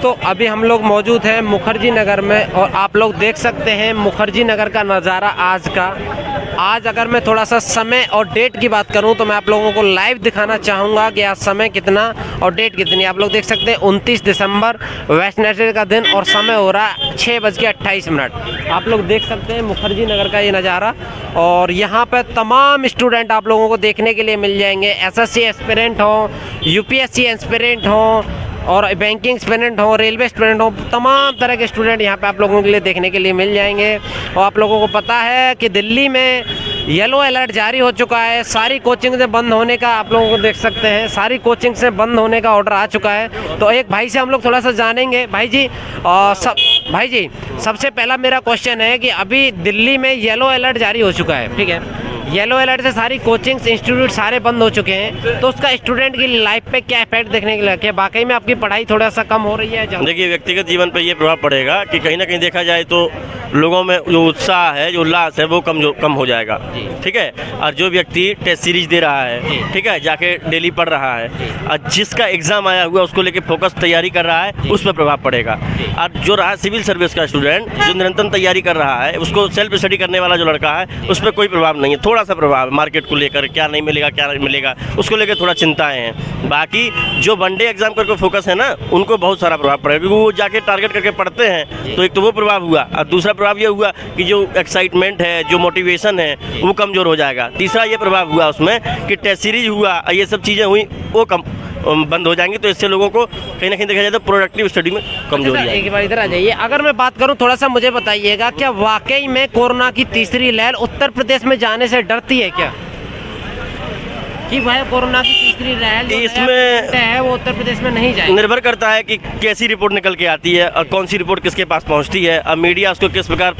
दोस्तों अभी हम लोग मौजूद हैं मुखर्जी नगर में और आप लोग देख सकते हैं मुखर्जी नगर का नज़ारा आज का। आज अगर मैं थोड़ा सा समय और डेट की बात करूं तो मैं आप लोगों को लाइव दिखाना चाहूँगा कि आज समय कितना और डेट कितनी। आप लोग देख सकते हैं 29 दिसंबर वेडनेसडे का दिन और समय हो रहा है 6:28। आप लोग देख सकते हैं मुखर्जी नगर का ये नज़ारा और यहाँ पर तमाम स्टूडेंट आप लोगों को देखने के लिए मिल जाएंगे। एसएससी एस्पिरेंट हो, यूपीएससी एस्पिरेंट हो और बैंकिंग एस्पिरेंट हो, रेलवे एस्पिरेंट हो, तमाम तरह के स्टूडेंट यहाँ पे आप लोगों के लिए देखने के लिए मिल जाएंगे। और आप लोगों को पता है कि दिल्ली में येलो अलर्ट जारी हो चुका है। सारी कोचिंग से बंद होने का आप लोगों को देख सकते हैं, सारी कोचिंग से बंद होने का ऑर्डर आ चुका है। तो एक भाई से हम लोग थोड़ा सा जानेंगे। भाई जी सबसे पहला मेरा क्वेश्चन है कि अभी दिल्ली में येलो अलर्ट जारी हो चुका है, ठीक है, येलो अलर्ट से सारी कोचिंग्स इंस्टीट्यूट सारे बंद हो चुके हैं, तो उसका स्टूडेंट की लाइफ पे क्या इफेक्ट देखने के लिए क्या वाकई में आपकी पढ़ाई थोड़ा सा कम हो रही है? देखिए, व्यक्तिगत जीवन पर ये प्रभाव पड़ेगा कि कहीं ना कहीं देखा जाए तो लोगों में जो उत्साह है, जो उल्लास है, वो कम हो जाएगा, ठीक है। और जो व्यक्ति टेस्ट सीरीज दे रहा है, ठीक है, जाके डेली पढ़ रहा है और जिसका एग्जाम आया हुआ उसको लेके फोकस तैयारी कर रहा है, उस पर प्रभाव पड़ेगा। और जो रहा सिविल सर्विस का स्टूडेंट जो निरंतर तैयारी कर रहा है, उसको सेल्फ स्टडी करने वाला जो लड़का है, उस पर कोई प्रभाव नहीं है। थोड़ा सा प्रभाव मार्केट को लेकर, क्या नहीं मिलेगा उसको लेकर थोड़ा चिंताएं हैं। बाकी जो वनडे एग्जाम करके फोकस है ना, उनको बहुत सारा प्रभाव पड़ेगा क्योंकि वो जाके टारगेट करके पढ़ते हैं। तो एक तो वो प्रभाव हुआ और दूसरा प्रभाव ये हुआ कि जो एक्साइटमेंट है, जो मोटिवेशन है, वो कमज़ोर हो जाएगा। तीसरा ये प्रभाव हुआ उसमें कि टेस्ट सीरीज हुआ, ये सब चीज़ें हुई, वो बंद हो जाएंगी। तो इससे लोगों को कहीं ना कहीं देखा जाए तो प्रोडक्टिव स्टडी में कमजोरी आएगी। एक बार इधर आ जाइए। अगर मैं बात करूं थोड़ा सा मुझे बताइएगा, क्या वाकई में कोरोना की तीसरी लहर उत्तर प्रदेश में जाने से डरती है क्या? कि भाई कोरोना की तीसरी लहर इसमें है वो उत्तर प्रदेश में नहीं जाएगी। निर्भर करता है कि कैसी रिपोर्ट निकल के आती है और कौन सी रिपोर्ट किसके पास पहुंचती है और मीडिया उसको किस प्रकार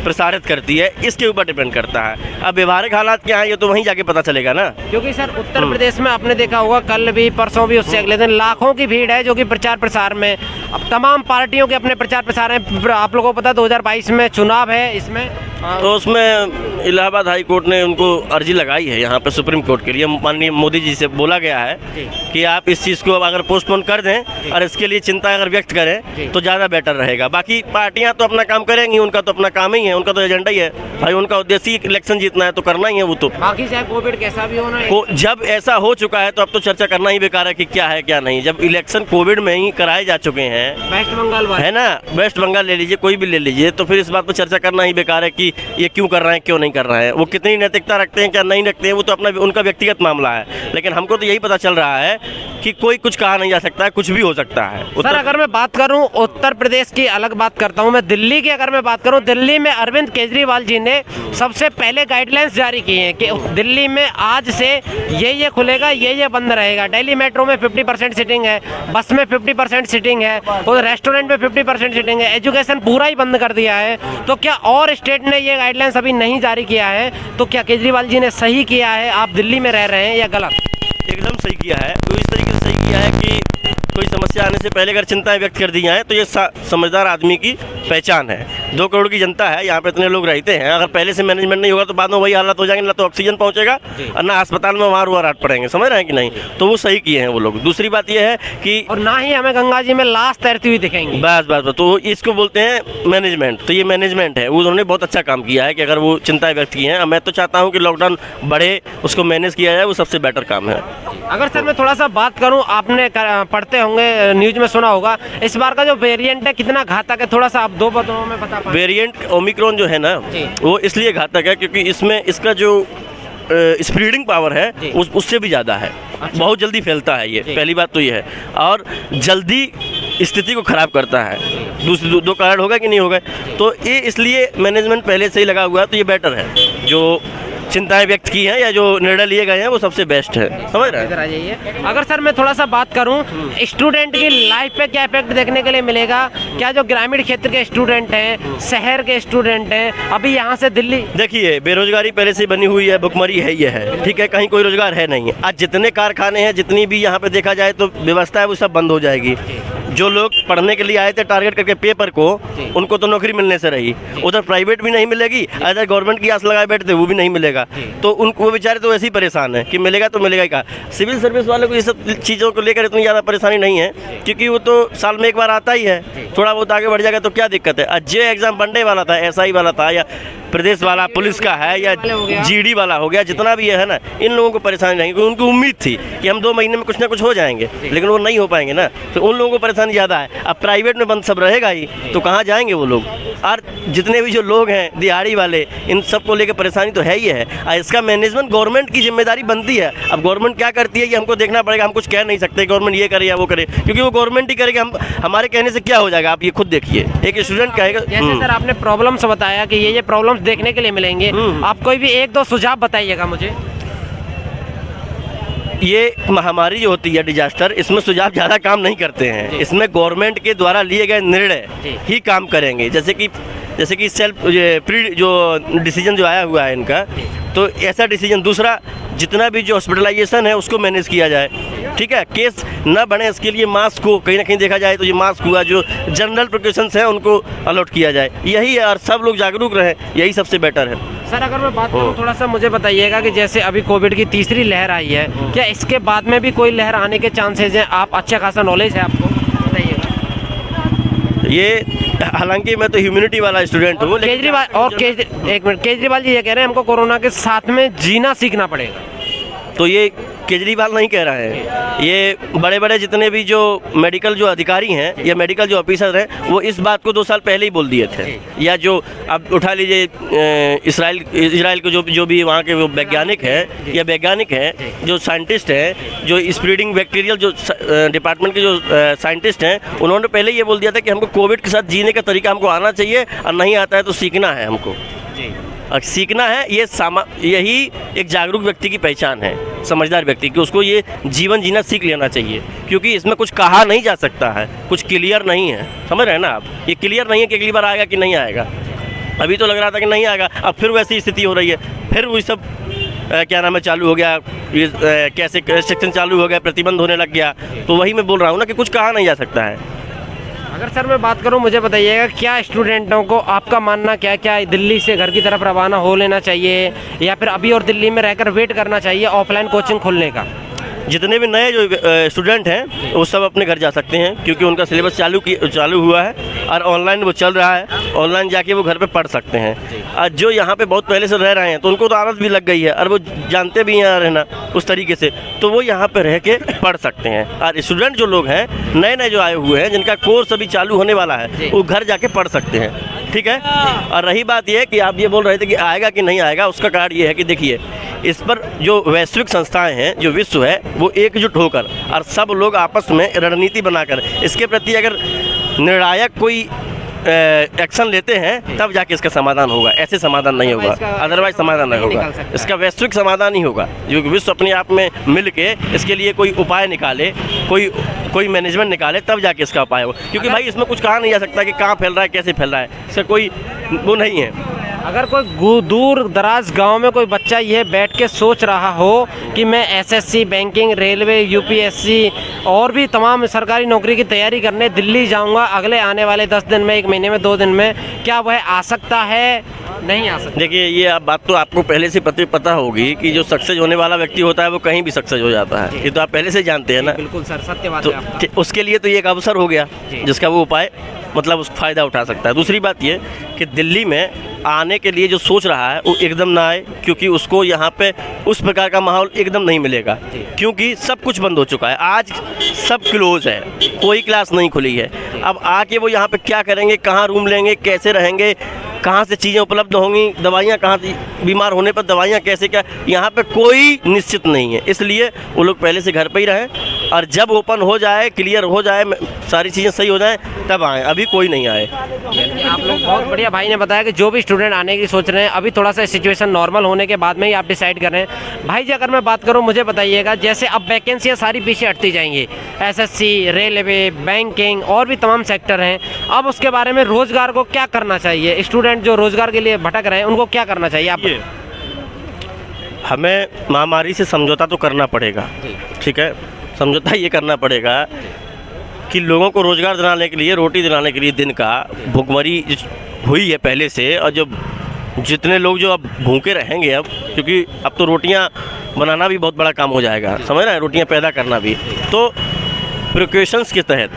प्रसारित करती है, इसके ऊपर डिपेंड करता है। अब व्यवहारिक हालात क्या है ये तो वहीं जाके पता चलेगा ना। क्योंकि सर उत्तर प्रदेश में आपने देखा होगा कल भी, परसों भी, उससे अगले दिन लाखों की भीड़ है जो कि प्रचार प्रसार में, अब तमाम पार्टियों के अपने प्रचार प्रसार हैं। आप लोगों को पता 2022 में चुनाव है, इसमें तो उसमें इलाहाबाद हाई कोर्ट ने उनको अर्जी लगाई है यहाँ पे सुप्रीम कोर्ट के लिए। माननीय मोदी जी से बोला गया है कि आप इस चीज़ को अगर पोस्टपोन कर दें और इसके लिए चिंता अगर व्यक्त करें तो ज़्यादा बेटर रहेगा। बाकी पार्टियां तो अपना काम करेंगी, उनका तो अपना काम ही है, उनका तो एजेंडा ही है भाई, उनका उद्देश्य ही इलेक्शन जीतना है तो करना ही है वो। तो बाकी चाहे कोविड कैसा भी होना, जब ऐसा हो चुका है तो अब तो चर्चा करना ही बेकार है कि क्या है क्या नहीं। जब इलेक्शन कोविड में ही कराए जा चुके हैं, वेस्ट बंगाल है ना, वेस्ट बंगाल ले लीजिए, कोई भी ले लीजिए, तो फिर इस बात पर चर्चा करना ही बेकार है कि ये क्यों कर रहे हैं, क्यों नहीं कर रहे हैं। वो कितनी नैतिकता रखते हैं, क्या नहीं रखते हैं, वो तो अपना उनका व्यक्तिगत मामला है। लेकिन हमको तो यही पता चल रहा है कि कोई कुछ कहा नहीं जा सकता है, कुछ भी हो सकता है। सर अगर मैं बात करूं उत्तर प्रदेश की, अलग बात करता हूं मैं दिल्ली की, अगर मैं बात करूं दिल्ली में अरविंद केजरीवाल जी ने सबसे पहले गाइडलाइंस जारी की हैं कि दिल्ली में आज से ये खुलेगा, ये बंद रहेगा। दिल्ली मेट्रो में 50% सीटिंग है, बस में 50% सीटिंग है और रेस्टोरेंट में 50% सीटिंग है, एजुकेशन पूरा ही बंद कर दिया है। तो क्या और स्टेट ने ये गाइडलाइंस अभी नहीं जारी किया है? तो क्या केजरीवाल जी ने सही किया है, आप दिल्ली में रह रहे हैं, या गलत? एकदम सही किया है। तो इस तरीके से सही किया है कि कोई समस्या आने से पहले अगर चिंताएं व्यक्त कर दी जाएँ तो ये समझदार आदमी की पहचान है। 2 करोड़ की जनता है, यहाँ पे इतने लोग रहते हैं, अगर पहले से मैनेजमेंट नहीं होगा तो बाद में वही हालत हो जाएंगे, ना तो ऑक्सीजन पहुँचेगा और ना अस्पताल में वहाँ रुआ राट पड़ेंगे। समझ रहे हैं कि नहीं? तो वो सही किए हैं वो लोग। दूसरी बात ये है कि और ना ही हमें गंगा जी में लाश तैरती हुई दिखेंगी। बस तो इसको बोलते हैं मैनेजमेंट। तो ये मैनेजमेंट है, उन्होंने बहुत अच्छा काम किया है कि अगर वो चिंताएं व्यक्त की हैं। मैं तो चाहता हूँ कि लॉकडाउन बढ़े, उसको मैनेज किया जाए, वो सबसे बेटर काम है। अगर सर मैं थोड़ा सा बात करूं, आपने पढ़ते होंगे, न्यूज में सुना होगा, इस बार का जो वेरिएंट है कितना घातक है, थोड़ा सा आप 2 बातों में बता पाएं। वेरिएंट ओमिक्रॉन जो है ना, वो इसलिए घातक है क्योंकि इसमें इसका जो स्प्रेडिंग पावर है उससे भी ज़्यादा है। अच्छा। बहुत जल्दी फैलता है ये, पहली बात तो ये है, और जल्दी स्थिति को ख़राब करता है। दूसरी 2 कारण होगा कि नहीं होगा, तो ये इसलिए मैनेजमेंट पहले से ही लगा हुआ है। तो ये बेटर है, जो चिंताएं व्यक्त की हैं या जो निर्णय लिए गए हैं वो सबसे बेस्ट है। समझ रहे हैं? इधर आ जाइए। अगर सर मैं थोड़ा सा बात करूं, स्टूडेंट की लाइफ पे क्या इफेक्ट देखने के लिए मिलेगा? क्या जो ग्रामीण क्षेत्र के स्टूडेंट हैं, शहर के स्टूडेंट हैं, अभी यहाँ से दिल्ली, देखिए बेरोजगारी पहले से बनी हुई है, भुखमरी है, ये है, ठीक है, कहीं कोई रोजगार है नहीं है। आज जितने कारखाने हैं, जितनी भी यहाँ पे देखा जाए तो व्यवस्था है, वो सब बंद हो जाएगी। जो लोग पढ़ने के लिए आए थे टारगेट करके पेपर को, उनको तो नौकरी मिलने से रही, उधर प्राइवेट भी नहीं मिलेगी, इधर गवर्नमेंट की आस लगाए बैठते वो भी नहीं मिलेगा, तो उनको वो बेचारे तो ऐसे ही परेशान है कि मिलेगा तो मिलेगा क्या। सिविल सर्विस वालों को ये सब चीज़ों को लेकर इतनी ज़्यादा परेशानी नहीं है, क्योंकि वो तो साल में एक बार आता ही है, थोड़ा बहुत आगे बढ़ जाएगा तो क्या दिक्कत है। आज जो एग्ज़ाम बनने वाला था, SI वाला था, या प्रदेश वाला पुलिस का है, या GD वाला हो गया, जितना भी है ना, इन लोगों को परेशानी नहीं, क्योंकि उनको उम्मीद थी कि हम 2 महीने में कुछ ना कुछ हो जाएंगे, लेकिन वो नहीं हो पाएंगे ना, तो उन लोगों को परेशानी ज़्यादा है। अब प्राइवेट में बंद सब रहेगा ही, तो कहाँ जाएंगे वो लोग। और जितने भी जो लोग हैं दिहाड़ी वाले, इन सब को लेकर परेशानी तो है ही है। और इसका मैनेजमेंट गवर्नमेंट की जिम्मेदारी बनती है। अब गवर्नमेंट क्या करती है कि हमको देखना पड़ेगा, हम कुछ कह नहीं सकते गवर्नमेंट ये करे या वो करे, क्योंकि वो गवर्नमेंट ही करेगा, हम हमारे कहने से क्या हो जाएगा, आप ये खुद देखिए। एक स्टूडेंट कहेगा, जैसे सर आपने प्रॉब्लम्स बताया कि ये प्रॉब्लम्स देखने के लिए मिलेंगे, आप कोई भी 1-2 सुझाव बताइएगा मुझे। ये महामारी जो होती है डिजास्टर, इसमें सुझाव ज़्यादा काम नहीं करते हैं, इसमें गवर्नमेंट के द्वारा लिए गए निर्णय ही काम करेंगे। जैसे कि सेल्फ प्री जो डिसीजन जो आया हुआ है इनका, तो ऐसा डिसीजन। दूसरा, जितना भी जो हॉस्पिटलाइजेशन है उसको मैनेज किया जाए, ठीक है, केस न बने इसके लिए मास्क को कहीं ना कहीं देखा जाए, तो ये मास्क हुआ, जो जनरल प्रिकॉशंस हैं उनको अलॉट किया जाए, यही है। और सब लोग जागरूक रहें, यही सबसे बेटर है। सर अगर मैं बात करूँ, थोड़ा सा मुझे बताइएगा कि जैसे अभी कोविड की तीसरी लहर आई है, क्या इसके बाद में भी कोई लहर आने के चांसेस हैं? आप अच्छा खासा नॉलेज है आपको, बताइएगा। ये हालांकि मैं तो ह्यूमैनिटी वाला स्टूडेंट हूँ। केजरीवाल एक मिनट, केजरीवाल जी ये कह रहे हैं हमको कोरोना के साथ में जीना सीखना पड़ेगा। तो ये केजरीवाल नहीं कह रहा है, ये बड़े बड़े जितने भी जो मेडिकल जो अधिकारी हैं या मेडिकल जो ऑफिसर हैं, वो इस बात को 2 साल पहले ही बोल दिए थे। या जो अब उठा लीजिए इसराइल के जो भी वहाँ के वो वैज्ञानिक हैं या वैज्ञानिक हैं, जो साइंटिस्ट हैं, जो स्प्रेडिंग बैक्टीरियल जो डिपार्टमेंट के जो साइंटिस्ट हैं, उन्होंने पहले ये बोल दिया था कि हमको कोविड के साथ जीने का तरीका हमको आना चाहिए, और नहीं आता है तो सीखना है हमको। और सीखना है, यही एक जागरूक व्यक्ति की पहचान है, समझदार व्यक्ति की, उसको ये जीवन जीना सीख लेना चाहिए, क्योंकि इसमें कुछ कहा नहीं जा सकता है, कुछ क्लियर नहीं है, समझ रहे हैं ना आप। ये क्लियर नहीं है कि अगली बार आएगा कि नहीं आएगा। अभी तो लग रहा था कि नहीं आएगा, अब फिर वैसी स्थिति हो रही है, फिर वही सब क्या नाम है चालू हो गया, ये कैसे रेस्ट्रिक्शन चालू हो गया, प्रतिबंध होने लग गया। तो वही मैं बोल रहा हूँ ना कि कुछ कहा नहीं जा सकता है। अगर सर मैं बात करूं, मुझे बताइएगा क्या स्टूडेंटों को, आपका मानना क्या दिल्ली से घर की तरफ रवाना हो लेना चाहिए, या फिर अभी और दिल्ली में रहकर वेट करना चाहिए ऑफलाइन कोचिंग खुलने का? जितने भी नए जो स्टूडेंट हैं वो सब अपने घर जा सकते हैं, क्योंकि उनका सिलेबस चालू हुआ है और ऑनलाइन वो चल रहा है, ऑनलाइन जाके वो घर पे पढ़ सकते हैं। और जो यहाँ पे बहुत पहले से रह रहे हैं तो उनको तो आदत भी लग गई है, और वो जानते भी हैं रहना उस तरीके से, तो वो यहाँ पे रह के पढ़ सकते हैं। और स्टूडेंट जो लोग हैं नए जो आए हुए हैं, जिनका कोर्स अभी चालू होने वाला है, वो घर जाके पढ़ सकते हैं, ठीक है। और रही बात ये कि आप ये बोल रहे थे कि आएगा कि नहीं आएगा, उसका कारण ये है कि देखिए, इस पर जो वैश्विक संस्थाएं हैं, जो विश्व है, वो एकजुट होकर और सब लोग आपस में रणनीति बनाकर इसके प्रति अगर निर्णायक कोई एक्शन लेते हैं, तब जाके इसका समाधान होगा। ऐसे समाधान नहीं होगा, अदरवाइज समाधान नहीं होगा। इसका वैश्विक समाधान ही होगा, जो विश्व अपने आप में मिल के इसके लिए कोई उपाय निकाले, कोई मैनेजमेंट निकाले, तब जाके इसका उपाय होगा। क्योंकि भाई इसमें कुछ कहा नहीं जा सकता कि कहाँ फैल रहा है, कैसे फैल रहा है, इसका कोई वो नहीं है। अगर कोई दूर दराज गांव में कोई बच्चा ये बैठ के सोच रहा हो कि मैं SSC, बैंकिंग, रेलवे, UPSC और भी तमाम सरकारी नौकरी की तैयारी करने दिल्ली जाऊंगा अगले आने वाले 10 दिन में, 1 महीने में, 2 दिन में, क्या वह आ सकता है? नहीं आ सकता। देखिए, ये बात तो आपको पहले से पता होगी कि जो सक्सेस होने वाला व्यक्ति होता है वो कहीं भी सक्सेस हो जाता है, ये तो आप पहले से जानते हैं ना। बिल्कुल सर, सत्य बात है आपका। उसके लिए तो ये एक अवसर हो गया जिसका वो उपाय मतलब उस फ़ायदा उठा सकता है। दूसरी बात ये कि दिल्ली में आने के लिए जो सोच रहा है वो एकदम ना आए, क्योंकि उसको यहाँ पे उस प्रकार का माहौल एकदम नहीं मिलेगा, क्योंकि सब कुछ बंद हो चुका है। आज सब क्लोज है, कोई क्लास नहीं खुली है। अब आके वो यहाँ पे क्या करेंगे, कहाँ रूम लेंगे, कैसे रहेंगे, कहाँ से चीज़ें उपलब्ध होंगी, दवाइयाँ कहाँ से, बीमार होने पर दवाइयाँ कैसे, क्या, यहाँ पे कोई निश्चित नहीं है। इसलिए वो लोग पहले से घर पे ही रहें, और जब ओपन हो जाए, क्लियर हो जाए, सारी चीज़ें सही हो जाएं, तब आएँ। अभी कोई नहीं आए। आप लोग बहुत बढ़िया भाई ने बताया कि जो भी स्टूडेंट आने की सोच रहे हैं, अभी थोड़ा सा सिचुएशन नॉर्मल होने के बाद में ही आप डिसाइड कर रहे हैं। भाई जी अगर मैं बात करूं, मुझे बताइएगा, जैसे अब वैकेंसियाँ सारी पीछे हटती जाएंगी, SSC, रेलवे, बैंकिंग और भी तमाम सेक्टर हैं, अब उसके बारे में रोज़गार को क्या करना चाहिए? स्टूडेंट जो रोज़गार के लिए भटक रहे हैं उनको क्या करना चाहिए? आप हमें महामारी से समझौता तो करना पड़ेगा, ठीक है। समझौता ये करना पड़ेगा कि लोगों को रोज़गार दिलाने के लिए, रोटी दिलाने के लिए दिन का भुखमरी हुई है पहले से, और जब जितने लोग जो अब भूखे रहेंगे अब, क्योंकि अब तो रोटियां बनाना भी बहुत बड़ा काम हो जाएगा, समझ रहे हैं, रोटियां पैदा करना भी। तो प्रिकॉशंस के तहत,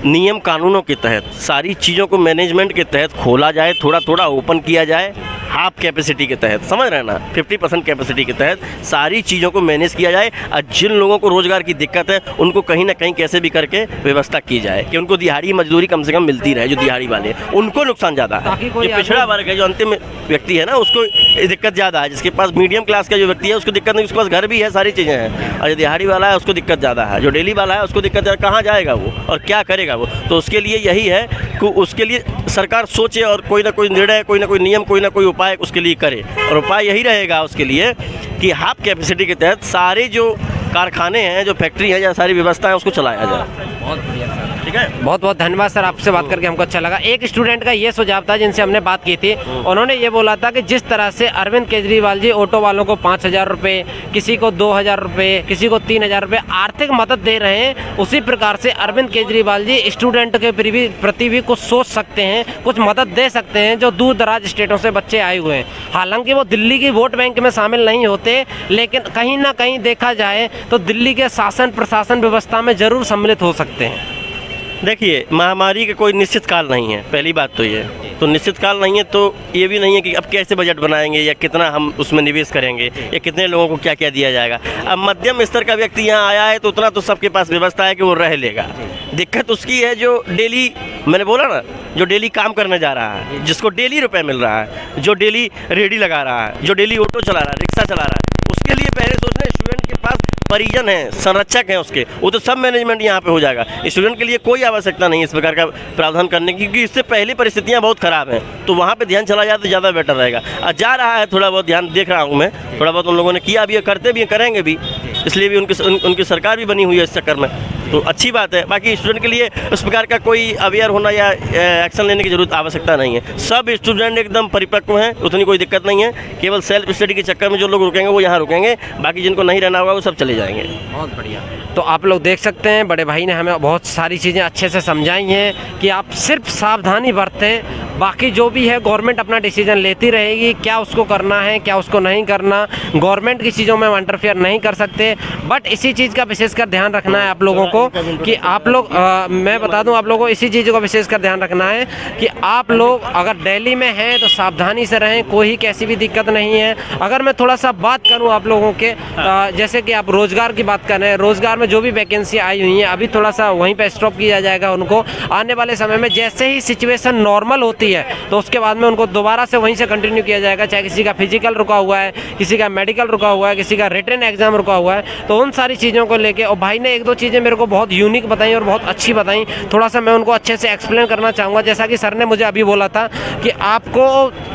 नियम कानूनों के तहत, सारी चीज़ों को मैनेजमेंट के तहत खोला जाए, थोड़ा थोड़ा ओपन किया जाए, हाफ कैपेसिटी के तहत, समझ रहे हैं ना, 50% कैपेसिटी के तहत सारी चीज़ों को मैनेज किया जाए। और जिन लोगों को रोज़गार की दिक्कत है उनको कहीं ना कहीं कैसे भी करके व्यवस्था की जाए कि उनको दिहाड़ी मजदूरी कम से कम मिलती रहे। जो दिहाड़ी वाले हैं उनको नुकसान ज़्यादा है, जो पिछड़ा वर्ग है, जो अंतिम व्यक्ति है ना, उसको दिक्कत ज़्यादा है। जिसके पास मीडियम क्लास का जो व्यक्ति है उसको दिक्कत नहीं, उसके पास घर भी है, सारी चीज़ें हैं। और जो दिहाड़ी वाला है उसको दिक्कत ज़्यादा है, जो डेली वाला है उसको दिक्कत, कहाँ जाएगा वो और क्या करेगा वो। तो उसके लिए यही है कि उसके लिए सरकार सोचे और कोई ना कोई निर्णय, कोई ना कोई नियम, कोई ना कोई उपाय उसके लिए करे। और उपाय यही रहेगा उसके लिए कि हाफ कैपेसिटी के तहत सारे जो कारखाने हैं, जो फैक्ट्री हैं, या सारी व्यवस्था है, उसको चलाया जाए। बहुत बढ़िया सर, ठीक है, बहुत बहुत धन्यवाद सर, आपसे बात करके हमको अच्छा लगा। एक स्टूडेंट का ये सुझाव था जिनसे हमने बात की थी, उन्होंने ये बोला था कि जिस तरह से अरविंद केजरीवाल जी ऑटो वालों को 5,000 रुपये, किसी को 2,000 रुपये, किसी को 3,000 रुपये आर्थिक मदद दे रहे हैं, उसी प्रकार से अरविंद केजरीवाल जी स्टूडेंट के प्रति भी कुछ सोच सकते हैं, कुछ मदद दे सकते हैं जो दूर दराज स्टेटों से बच्चे आए हुए हैं। हालांकि वो दिल्ली की वोट बैंक में शामिल नहीं होते, लेकिन कहीं ना कहीं देखा जाए तो दिल्ली के शासन प्रशासन व्यवस्था में ज़रूर सम्मिलित हो सकते हैं। देखिए, महामारी का कोई निश्चित काल नहीं है, पहली बात तो ये, तो निश्चित काल नहीं है तो ये भी नहीं है कि अब कैसे बजट बनाएंगे या कितना हम उसमें निवेश करेंगे या कितने लोगों को क्या क्या दिया जाएगा। अब मध्यम स्तर का व्यक्ति यहाँ आया है तो उतना तो सबके पास व्यवस्था है कि वो रह लेगा। दिक्कत उसकी है जो डेली, मैंने बोला ना, जो डेली काम करने जा रहा है, जिसको डेली रुपए मिल रहा है, जो डेली रेडी लगा रहा है, जो डेली ऑटो चला रहा है, रिक्शा चला रहा है, उसके लिए पहले सोचना है स्टूडेंट के पास परिजन हैं, संरक्षक हैं उसके, वो तो सब मैनेजमेंट यहाँ पे हो जाएगा। स्टूडेंट के लिए कोई आवश्यकता नहीं इस प्रकार का प्रावधान करने की, क्योंकि इससे पहले परिस्थितियाँ बहुत ख़राब हैं, तो वहाँ पे ध्यान चला जाए तो ज़्यादा बेटर रहेगा। और जा रहा है, थोड़ा बहुत ध्यान देख रहा हूँ मैं, थोड़ा बहुत उन लोगों ने किया भी है, करते भी हैं, करेंगे भी, इसलिए भी उनकी सरकार भी बनी हुई है इस चक्कर में, तो अच्छी बात है। बाकी स्टूडेंट के लिए उस प्रकार का कोई अवेयर होना या एक्शन लेने की जरूरत आवश्यकता नहीं है। सब स्टूडेंट एकदम परिपक्व हैं, उतनी कोई दिक्कत नहीं है। केवल सेल्फ स्टडी के चक्कर में जो लोग रुकेंगे वो यहाँ रुकेंगे, बाकी जिनको नहीं रहना होगा वो सब चले जाएंगे। बहुत बढ़िया। तो आप लोग देख सकते हैं, बड़े भाई ने हमें बहुत सारी चीज़ें अच्छे से समझाई हैं कि आप सिर्फ सावधानी बरतें, बाकी जो भी है गवर्नमेंट अपना डिसीजन लेती रहेगी, क्या उसको करना है क्या उसको नहीं करना, गवर्नमेंट की चीज़ों में इंटरफेयर नहीं कर सकते। बट इसी चीज़ का विशेषकर ध्यान रखना है आप लोगों को कि आप लोग मैं बता दूं आप लोगों को इसी चीज़ का विशेषकर ध्यान रखना है कि आप लोग अगर दिल्ली में हैं तो सावधानी से रहें, कोई कैसी भी दिक्कत नहीं है। अगर मैं थोड़ा सा बात करूं आप लोगों के, जैसे कि आप रोज़गार की बात कर रहे हैं, रोज़गार में जो भी वैकेंसी आई हुई है अभी थोड़ा सा वहीं पर स्टॉप किया जाएगा उनको। आने वाले समय में जैसे ही सिचुएशन नॉर्मल होती है तो उसके बाद में उनको दोबारा से वहीं से कंटिन्यू किया जाएगा, चाहे किसी का फिजिकल रुका हुआ है, किसी का मेडिकल रुका हुआ है, किसी का रिटन एग्जाम रुका हुआ है, तो उन सारी चीज़ों को लेके। और भाई ने एक दो चीज़ें मेरे को बहुत यूनिक बताई और बहुत अच्छी बताई, थोड़ा सा मैं उनको अच्छे से एक्सप्लेन करना चाहूँगा। जैसा कि सर ने मुझे अभी बोला था कि आपको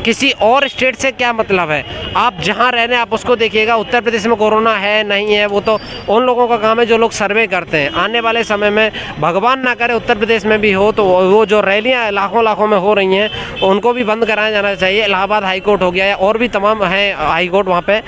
किसी और स्टेट से क्या मतलब है, आप जहाँ रह रहे हैं आप उसको देखिएगा। उत्तर प्रदेश में कोरोना है नहीं है वो तो उन लोगों का काम है जो लोग सर्वे करते हैं। आने वाले समय में भगवान ना करे उत्तर प्रदेश में भी हो तो वो जो रैलियाँ लाखों लाखों में हो रही हैं उनको भी बंद कराया जाना चाहिए। इलाहाबाद हाई कोर्ट हो गया या और भी तमाम है हाई कोर्ट वहाँ पे,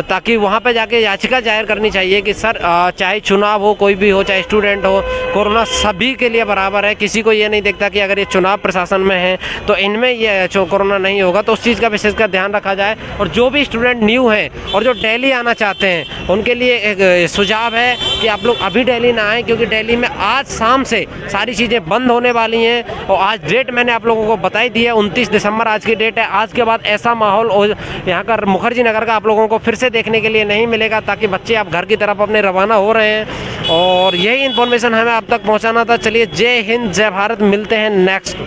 ताकि वहाँ पे जाके याचिका दायर करनी चाहिए कि सर चाहे चुनाव हो, कोई भी हो, चाहे स्टूडेंट हो, कोरोना सभी के लिए बराबर है। किसी को ये नहीं देखता कि अगर ये चुनाव प्रशासन में है तो इनमें ये कोरोना नहीं होगा, तो उस चीज़ का विशेषकर ध्यान रखा जाए। और जो भी स्टूडेंट न्यू हैं और जो दिल्ली आना चाहते हैं उनके लिए एक सुझाव है कि आप लोग अभी दिल्ली ना आएँ, क्योंकि दिल्ली में आज शाम से सारी चीज़ें बंद होने वाली हैं। और आज डेट मैंने आप लोगों को बताई दी है, 29 दिसंबर आज की डेट है। आज के बाद ऐसा माहौल यहाँ का मुखर्जी नगर का आप लोगों को फिर से देखने के लिए नहीं मिलेगा, ताकि बच्चे आप घर की तरफ अपने रवाना हो रहे हैं। और यही इन्फॉर्मेशन हमें आप तक पहुँचाना था। चलिए, जय हिंद, जय भारत, मिलते हैं नेक्स्ट।